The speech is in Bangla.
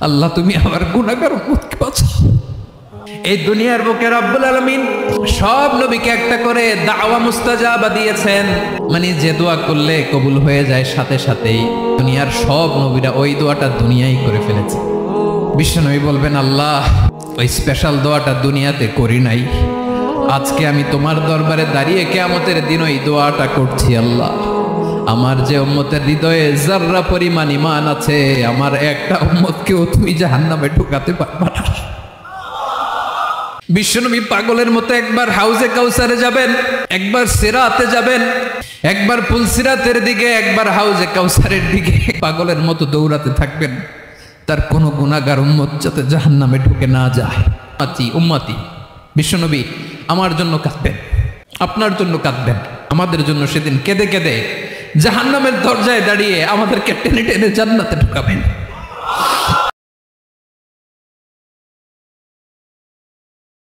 আল্লাহ তুমি আমার গুনাহগার উম্মতকে বাঁচাও। এই দুনিয়ার বুকে রব্বুল আলামিন সব নবীকে একটা করে দাওয়া মুস্তাজাবা দিয়েছেন, মানে যে দোয়া করলে কবুল হয়ে যায় সাথে সাথেই। দুনিয়ার সব নবীরা ওই দোয়াটা দুনিয়ায় করে ফেলেছে। বিশ্বনবী বলবেন, আল্লাহ ওই স্পেশাল দোয়াটা দুনিয়াতে করি নাই, আজকে আমি তোমার দরবারে দাঁড়িয়ে কিয়ামতের দিন ওই দোয়াটা করছি। আল্লাহ আমার যে উম্মতের হৃদয়ে যাররা পরিমাণ ঈমান আছে, আমার একটা উম্মতকেও তুমি জাহান্নামে ঢুকাতে পারবা না। বিশ্বনবী পাগলের মতো একবার হাউজে কাউসারে যাবেন, একবার সিরাতে যাবেন, একবার পুলসিরাতের দিকে, একবার হাউজে কাউসারের দিকে পাগলের মতো দৌড়াতে থাকবেন, তার কোনো গুনাহগার উম্মত যাতে জাহান্নামে ঢুকে না যায়। উম্মতি বিশ্বনবী আমার জন্য কাঁদবেন, আপনার জন্য কাঁদবেন, আমাদের জন্য সেদিন কেঁদে কেঁদে জাহান্নামের দরজায় দাঁড়িয়ে আমাদেরকে টেনে টেনে জান্নাতে ঢুকাবেন।